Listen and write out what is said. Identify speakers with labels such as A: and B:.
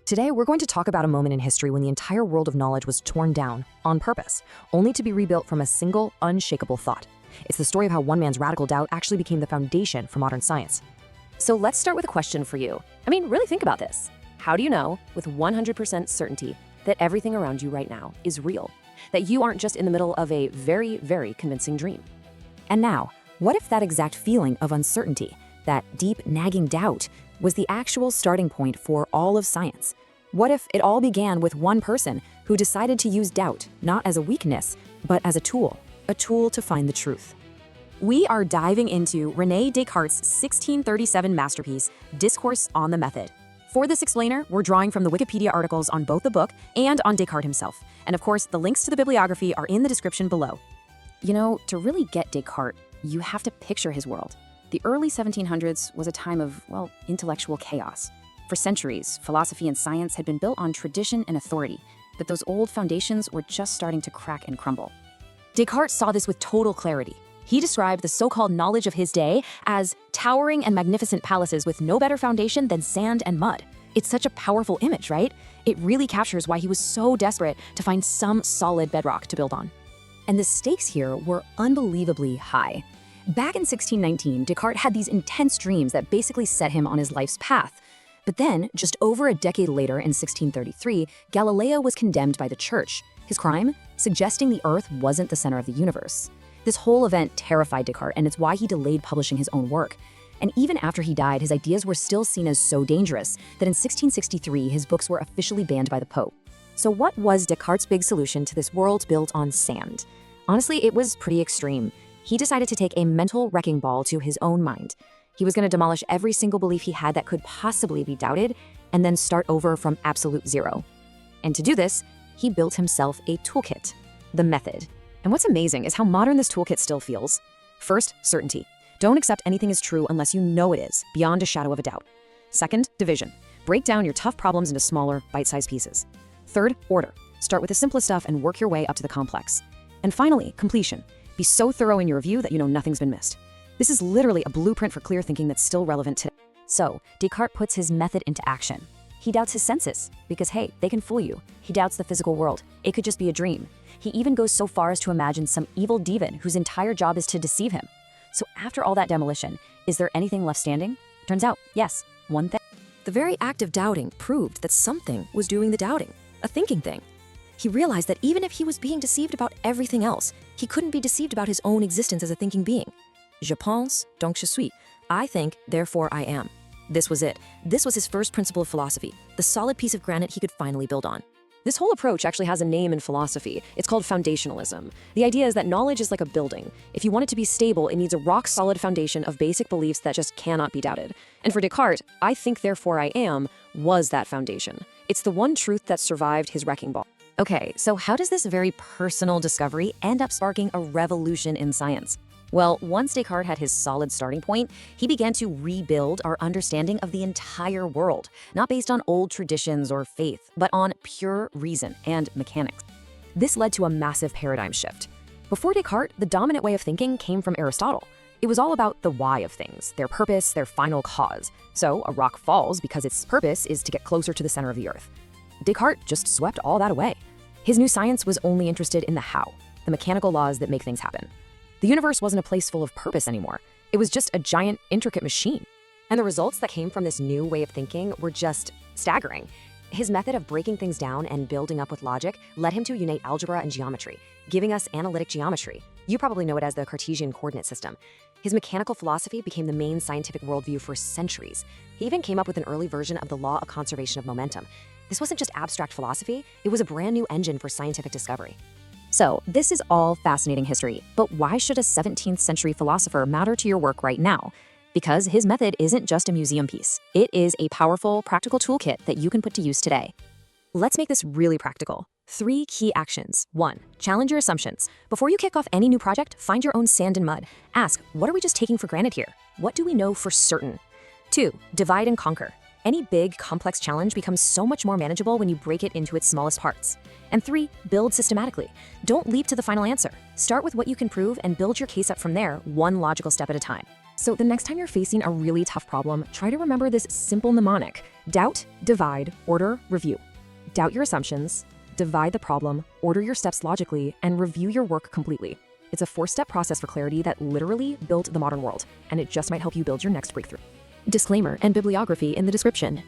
A: Today, we're going to talk about a moment in history when the entire world of knowledge was torn down on purpose, only to be rebuilt from a single, unshakable thought. It's the story of how one man's radical doubt actually became the foundation for modern science.
B: So let's start with a question for you. Really think about this. How do you know with 100% certainty that everything around you right now is real? That you aren't just in the middle of a very, very convincing dream?
A: And now, what if that exact feeling of uncertainty, that deep, nagging doubt, was the actual starting point for all of science? What if it all began with one person who decided to use doubt not as a weakness, but as a tool to find the truth? We are diving into Rene Descartes' 1637 masterpiece, Discourse on the Method. For this explainer, we're drawing from the Wikipedia articles on both the book and on Descartes himself. And of course, the links to the bibliography are in the description below.
B: To really get Descartes, you have to picture his world. The early 1700s was a time of, intellectual chaos. For centuries, philosophy and science had been built on tradition and authority, but those old foundations were just starting to crack and crumble.
A: Descartes saw this with total clarity. He described the so-called knowledge of his day as towering and magnificent palaces with no better foundation than sand and mud. It's such a powerful image, right? It really captures why he was so desperate to find some solid bedrock to build on. And the stakes here were unbelievably high. Back in 1619, Descartes had these intense dreams that basically set him on his life's path. But then, just over a decade later in 1633, Galileo was condemned by the church. His crime? Suggesting the Earth wasn't the center of the universe. This whole event terrified Descartes, and it's why he delayed publishing his own work. And even after he died, his ideas were still seen as so dangerous that in 1663, his books were officially banned by the Pope. So what was Descartes' big solution to this world built on sand? Honestly, it was pretty extreme. He decided to take a mental wrecking ball to his own mind. He was going to demolish every single belief he had that could possibly be doubted, and then start over from absolute zero. And to do this, he built himself a toolkit, the method. And what's amazing is how modern this toolkit still feels. First, certainty. Don't accept anything is true unless you know it is, beyond a shadow of a doubt. Second, division. Break down your tough problems into smaller, bite-sized pieces. Third, order. Start with the simplest stuff and work your way up to the complex. And finally, completion. Be so thorough in your review that you know nothing's been missed. This is literally a blueprint for clear thinking that's still relevant today. So, Descartes puts his method into action. He doubts his senses, because hey, they can fool you. He doubts the physical world. It could just be a dream. He even goes so far as to imagine some evil demon whose entire job is to deceive him. So after all that demolition, is there anything left standing? Turns out, yes, one thing. The very act of doubting proved that something was doing the doubting, a thinking thing. He realized that even if he was being deceived about everything else, he couldn't be deceived about his own existence as a thinking being. Je pense, donc je suis. I think, therefore I am. This was it. This was his first principle of philosophy, the solid piece of granite he could finally build on.
B: This whole approach actually has a name in philosophy. It's called foundationalism. The idea is that knowledge is like a building. If you want it to be stable, it needs a rock-solid foundation of basic beliefs that just cannot be doubted. And for Descartes, I think, therefore I am, was that foundation. It's the one truth that survived his wrecking ball.
A: Okay, so how does this very personal discovery end up sparking a revolution in science?
B: Well, once Descartes had his solid starting point, he began to rebuild our understanding of the entire world, not based on old traditions or faith, but on pure reason and mechanics.
A: This led to a massive paradigm shift. Before Descartes, the dominant way of thinking came from Aristotle. It was all about the why of things, their purpose, their final cause. So a rock falls because its purpose is to get closer to the center of the earth. Descartes just swept all that away. His new science was only interested in the how, the mechanical laws that make things happen. The universe wasn't a place full of purpose anymore. It was just a giant, intricate machine. And the results that came from this new way of thinking were just staggering. His method of breaking things down and building up with logic led him to unite algebra and geometry, giving us analytic geometry. You probably know it as the Cartesian coordinate system. His mechanical philosophy became the main scientific worldview for centuries. He even came up with an early version of the law of conservation of momentum. This wasn't just abstract philosophy, it was a brand new engine for scientific discovery. So, this is all fascinating history, but why should a 17th century philosopher matter to your work right now? Because his method isn't just a museum piece. It is a powerful, practical toolkit that you can put to use today. Let's make this really practical. 3 key actions. 1. Challenge your assumptions. Before you kick off any new project, find your own sand and mud. Ask, what are we just taking for granted here? What do we know for certain? 2. Divide and conquer. Any big, complex challenge becomes so much more manageable when you break it into its smallest parts. And 3, build systematically. Don't leap to the final answer. Start with what you can prove and build your case up from there, one logical step at a time.
B: So the next time you're facing a really tough problem, try to remember this simple mnemonic: doubt, divide, order, review. Doubt your assumptions, divide the problem, order your steps logically, and review your work completely. It's a 4-step process for clarity that literally built the modern world, and it just might help you build your next breakthrough.
A: Disclaimer and bibliography in the description.